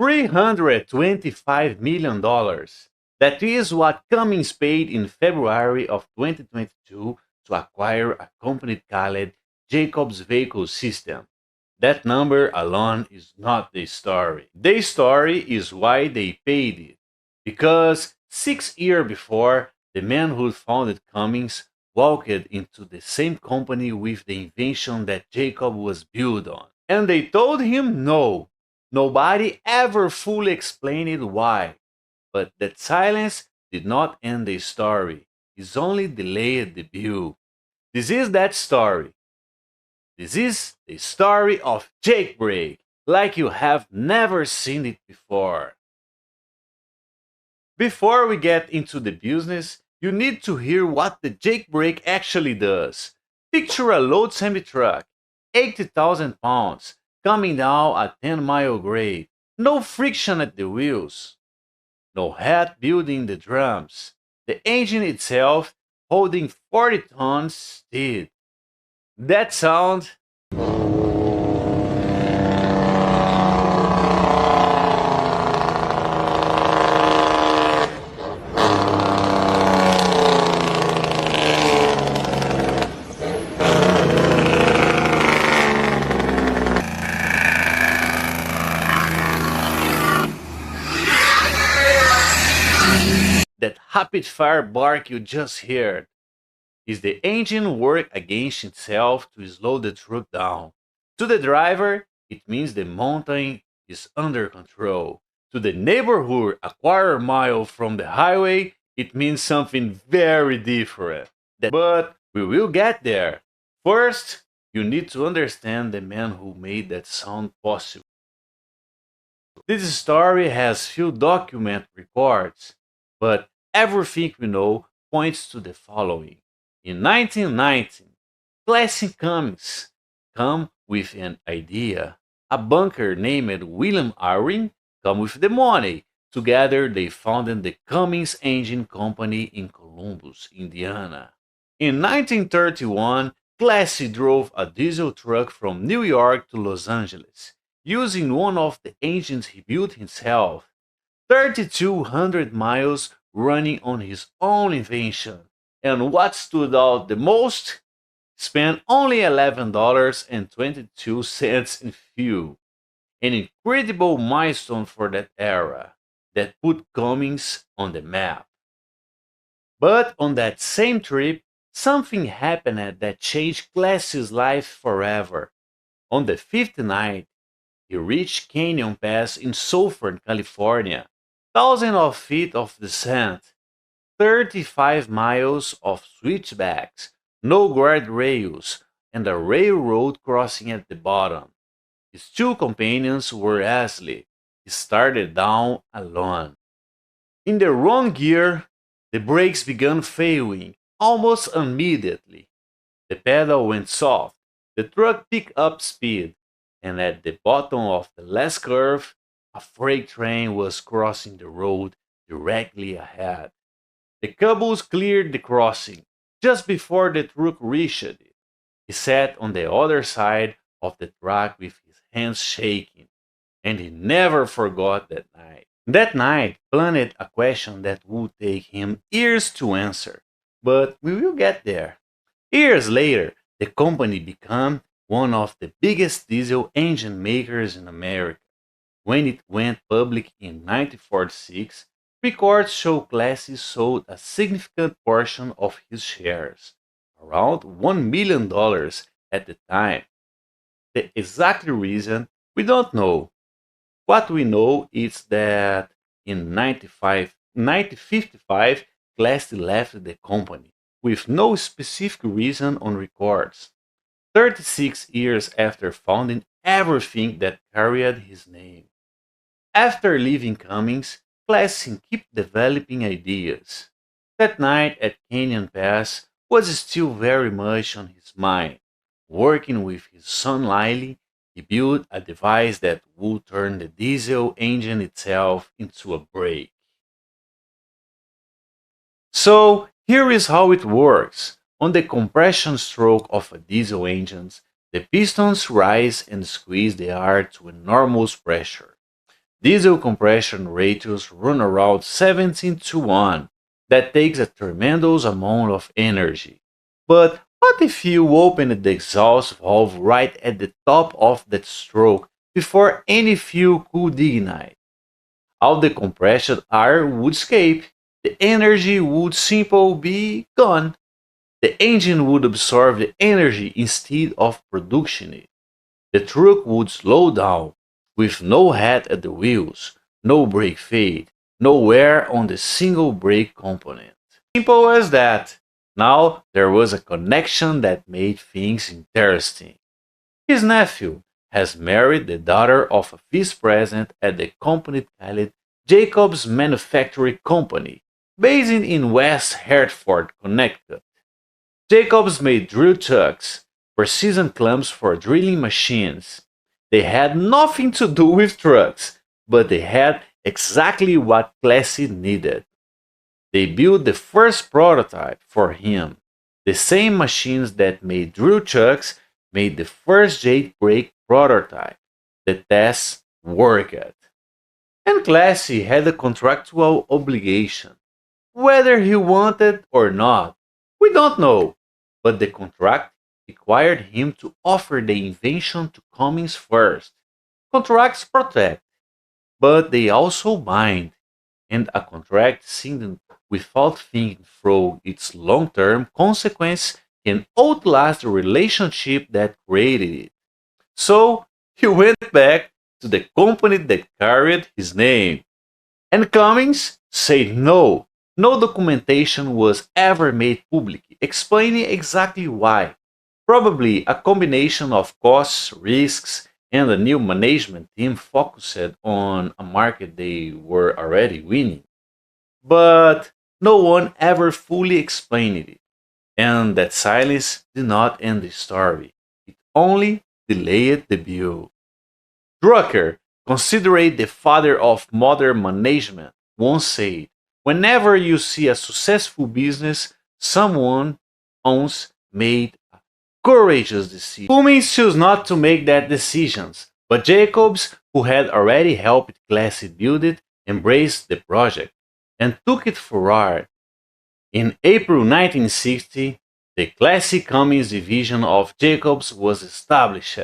$325 million. That is what Cummins paid in February of 2022 to acquire a company called Jacobs Vehicle System. That number alone is not the story. The story is why they paid it. Because 6 years before, the man who founded Cummins walked into the same company with the invention that Jacob was built on. And they told him no. Nobody ever fully explained why. But that silence did not end the story. It only delayed the bill. This is that story. This is the story of jailbreak, like you have never seen it before. Before we get into the business, you need to hear what the jailbreak actually does. Picture a load semi-truck, 80,000 pounds, coming down a 10-mile grade. No friction at the wheels. No head building the drums. The engine itself holding 40 tons steady. That sound that rapid fire bark you just heard is the engine work against itself to slow the truck down. To the driver, it means the mountain is under control. To the neighborhood a quarter mile from the highway, it means something very different. But we will get there. First, you need to understand the man who made that sound possible. This story has few document records, but everything we know points to the following. In 1919, Clessie Cummins come with an idea. A banker named William Irving come with the money. Together they founded the Cummins Engine Company in Columbus, Indiana. In 1931, Clessie drove a diesel truck from New York to Los Angeles, using one of the engines he built himself. 3,200 miles running on his own invention. And what stood out the most? Spent only $11.22 in fuel. An incredible milestone for that era that put Cummins on the map. But on that same trip, something happened that changed Clessie's life forever. On the fifth night, he reached Cajon Pass in Southern California. Thousands of feet of descent, 35 miles of switchbacks, no guardrails, and a railroad crossing at the bottom. His two companions were asleep. He started down alone. In the wrong gear, the brakes began failing almost immediately. The pedal went soft. The truck picked up speed, and at the bottom of the last curve, a freight train was crossing the road directly ahead. The caboose cleared the crossing just before the truck reached it. He sat on the other side of the track with his hands shaking, and he never forgot that night. That night planted a question that would take him years to answer, but we will get there. Years later, the company became one of the biggest diesel engine makers in America. When it went public in 1946, records show Clessie sold a significant portion of his shares, around $1 million at the time. The exact reason we don't know. What we know is that in 1955, Clessie left the company with no specific reason on records. 36 years after founding everything that carried his name. After leaving Cummins, Clessie kept developing ideas. That night at Cajon Pass was still very much on his mind. Working with his son Lyle, he built a device that would turn the diesel engine itself into a brake. So here is how it works. On the compression stroke of a diesel engine, the pistons rise and squeeze the air to enormous pressure. Diesel compression ratios run around 17 to 1. That takes a tremendous amount of energy. But what if you open the exhaust valve right at the top of that stroke before any fuel could ignite? All the compressed air would escape. The energy would simply be gone. The engine would absorb the energy instead of producing it. The truck would slow down, with no head at the wheels, no brake fade, no wear on the single brake component. Simple as that. Now there was a connection that made things interesting. His nephew has married the daughter of a vice president at the company called Jacobs Manufacturing Company, based in West Hartford, Connecticut. Jacobs made drill trucks, precision clamps for drilling machines. They had nothing to do with trucks, but they had exactly what Clessie needed. They built the first prototype for him. The same machines that made drill trucks made the first jet brake prototype. The tests worked. And Clessie had a contractual obligation. Whether he wanted or not, we don't know. But the contract required him to offer the invention to Cummins first. Contracts protect, but they also bind, and a contract signed without thinking through its long-term consequence can outlast the relationship that created it. So he went back to the company that carried his name. And Cummins said no. No documentation was ever made public explaining exactly why. Probably a combination of costs, risks, and a new management team focused on a market they were already winning. But no one ever fully explained it. And that silence did not end the story. It only delayed the view. Drucker, considered the father of modern management, once said, whenever you see a successful business, someone else made a courageous decision. Cummins chose not to make that decisions, but Jacobs, who had already helped Clessie build it, embraced the project and took it forward. In April 1960, the Clessie Cummins division of Jacobs was established.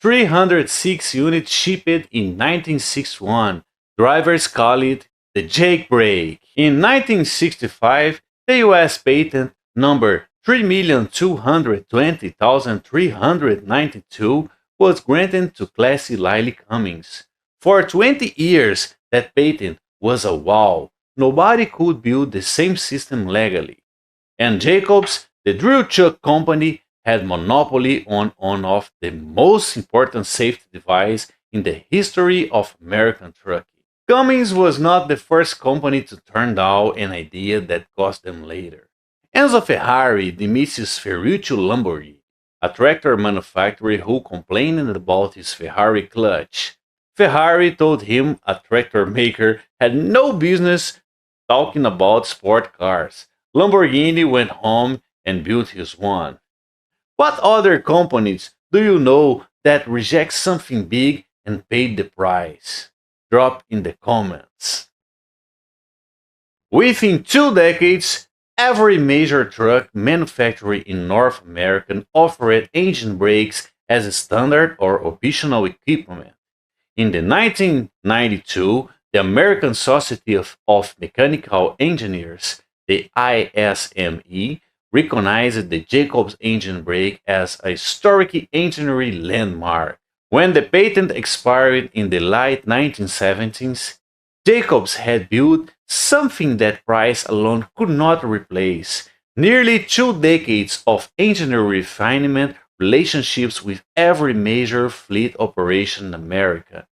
306 units shipped in 1961. Drivers call it the Jake Brake. In 1965, the US patent number 3,220,392 was granted to Clessie Lily Cummins. For 20 years, that patent was a wow. Nobody could build the same system legally. And Jacobs, the drill truck company, had monopoly on one of the most important safety devices in the history of American trucking. Cummins was not the first company to turn down an idea that cost them later. Enzo Ferrari dismissed Ferruccio Lamborghini, a tractor manufacturer who complained about his Ferrari clutch. Ferrari told him a tractor maker had no business talking about sport cars. Lamborghini went home and built his one. What other companies do you know that reject something big and paid the price? Drop in the comments. Within 2 decades, every major truck manufacturer in North America offered engine brakes as a standard or optional equipment. In the 1992, the American Society of Mechanical Engineers, the ISME, recognized the Jacobs engine brake as a historic engineering landmark. When the patent expired in the late 1970s, Jacobs had built something that price alone could not replace. Nearly 2 decades of engineering refinement, relationships with every major fleet operation in America,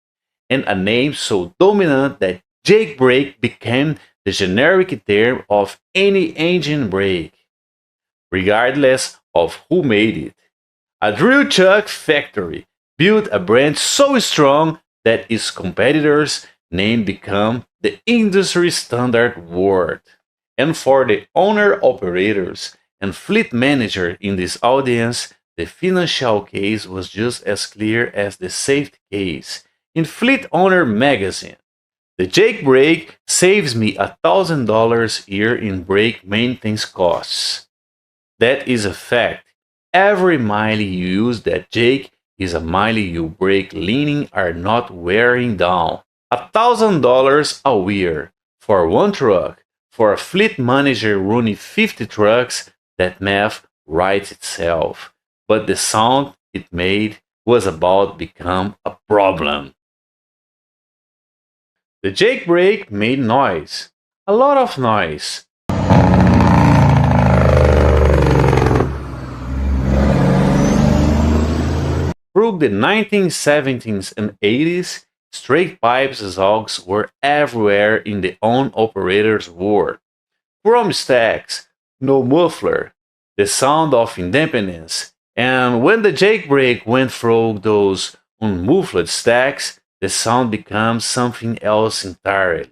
and a name so dominant that Jake brake became the generic term of any engine brake, regardless of who made it. A drill truck factory built a brand so strong that its competitors' name became the industry standard word. And for the owner-operators and fleet manager in this audience, the financial case was just as clear as the safety case. in Fleet Owner magazine. The Jake brake saves me $1,000 a year in brake maintenance costs. That is a fact. Every mile you use that Jake is a mile your brake leaning are not wearing down. $1,000 a year for one truck. For a fleet manager running 50 trucks, that math writes itself. But the sound it made was about to become a problem. The Jake brake made noise. A lot of noise. Through the 1970s and 80s, straight pipes exhausts were everywhere in the own-operator's world. Chrome stacks, no muffler, the sound of independence, and when the Jake brake went through those unmuffled stacks, the sound becomes something else entirely.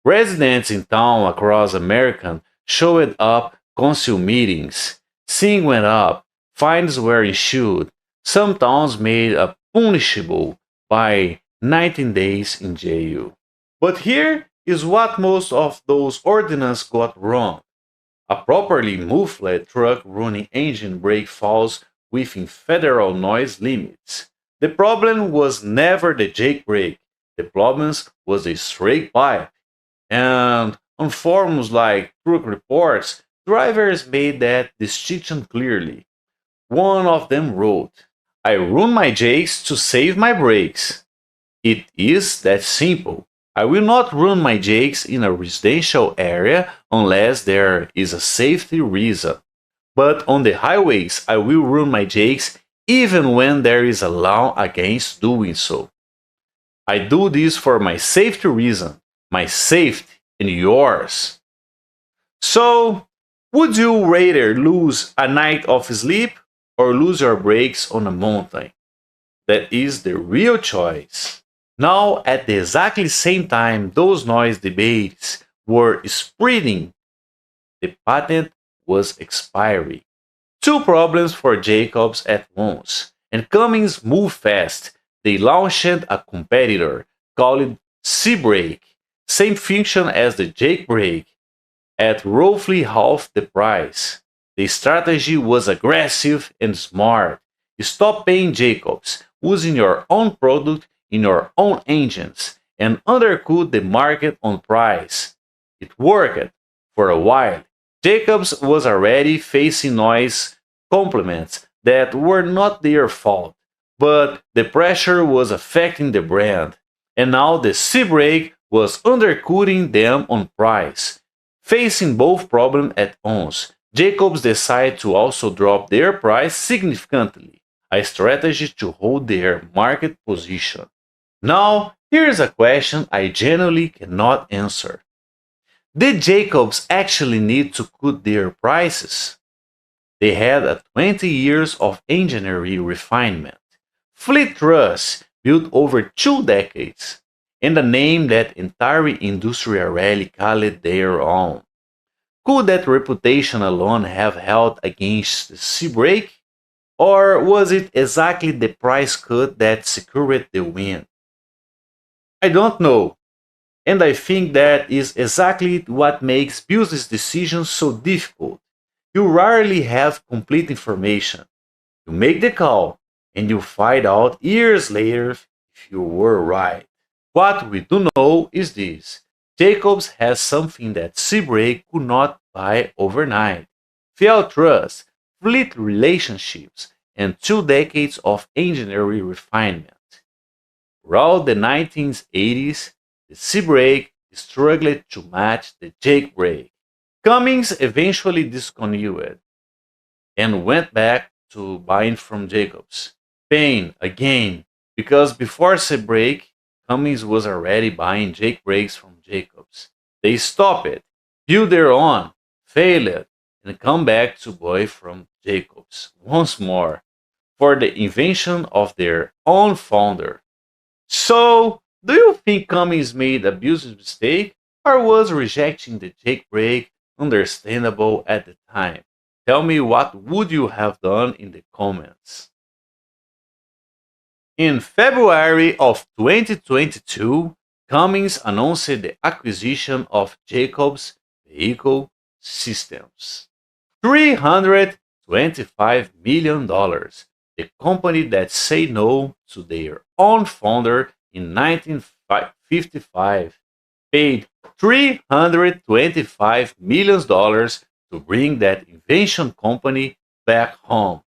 Residents in town across America showed up council meetings. Sing went up, fines were issued. Some towns made a punishable by 19 days in jail. But here is what most of those ordinances got wrong. A properly muffled truck running engine brake falls within federal noise limits. The problem was never the Jake brake. The problem was the straight pipe. And on forums like Truck Reports, drivers made that distinction clearly. One of them wrote, "I run my Jakes to save my brakes." It is that simple. I will not run my Jakes in a residential area unless there is a safety reason. But on the highways, I will run my Jakes even when there is a law against doing so. I do this for my safety reason, my safety and yours. So, would you rather lose a night of sleep or lose your brakes on a mountain? That is the real choice. Now, at the exactly same time those noise debates were spreading, the patent was expiring. Two problems for Jacobs at once, and Cummins moved fast. They launched a competitor called C-Brake, same function as the Jake brake, at roughly half the price. The strategy was aggressive and smart. Stop paying Jacobs, using your own product in your own engines, and undercut the market on price. It worked for a while. Jacobs was already facing noise compliments that were not their fault, but the pressure was affecting the brand, and now the C-Brake was undercutting them on price. Facing both problems at once, Jacobs decided to also drop their price significantly, a strategy to hold their market position. Now, here's a question I genuinely cannot answer. Did Jacobs actually need to cut their prices? They had a 20 years of engineering refinement, fleet trust built over 2 decades, and a name that entire industry already called their own. Could that reputation alone have held against the C-Brake? Or was it exactly the price cut that secured the win? I don't know, and I think that is exactly what makes business decisions so difficult. You rarely have complete information. You make the call, and you find out years later if you were right. What we do know is this: Jacobs has something that C-Brake could not buy overnight: field trust, fleet relationships, and 2 decades of engineering refinement. Throughout the 1980s, the C-Brake struggled to match the Jake brake. Cummins eventually discontinued and went back to buying from Jacobs. Pain again, because before C-Brake, Cummins was already buying Jake brakes from Jacobs. They stopped it, built their own, failed, and come back to buy from Jacobs once more for the invention of their own founder. So, do you think Cummins made a business mistake, or was rejecting the Jake brake understandable at the time? Tell me what would you have done in the comments. In February of 2022, Cummins announced the acquisition of Jacobs Vehicle Systems. $325 million. The company that said no to their own founder in 1955 paid $325 million to bring that invention company back home.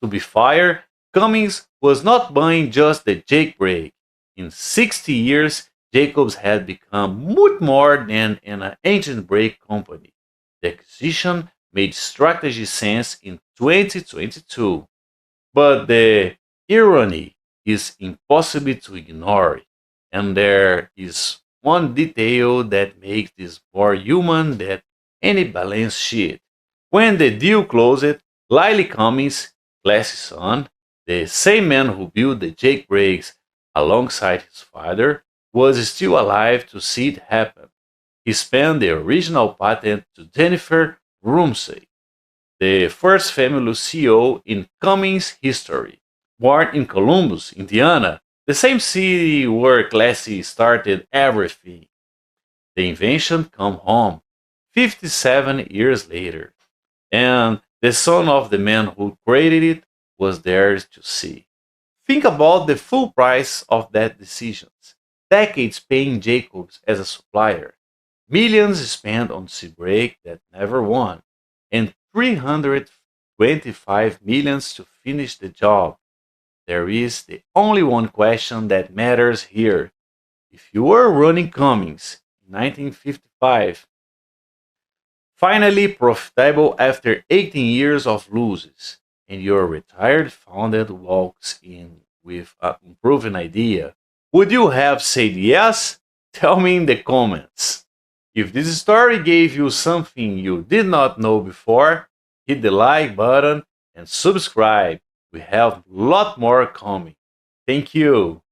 To be fair, Cummins was not buying just the Jake brake. In 60 years, Jacobs had become much more than an engine brake company. The acquisition made strategy sense in 2022, but the irony is impossible to ignore, and there is one detail that makes this more human than any balance sheet. When the deal closed, Lyle Cummins, Clessie's son, the same man who built the Jake brakes alongside his father, was still alive to see it happen. He spent the original patent to Jennifer Rumsey, the first female CEO in Cummins history. Born in Columbus, Indiana, the same city where Clessie started everything, the invention come home 57 years later, and the son of the man who created it was there to see. Think about the full price of that decision. Decades paying Jacobs as a supplier, millions spent on Seabrake that never won, and 325 millions to finish the job. There is the only one question that matters here. If you were running Cummins in 1955, finally profitable after 18 years of losses, and your retired founder walks in with an proven idea, would you have said yes? Tell me in the comments. If this story gave you something you did not know before, hit the like button and subscribe. We have a lot more coming. Thank you.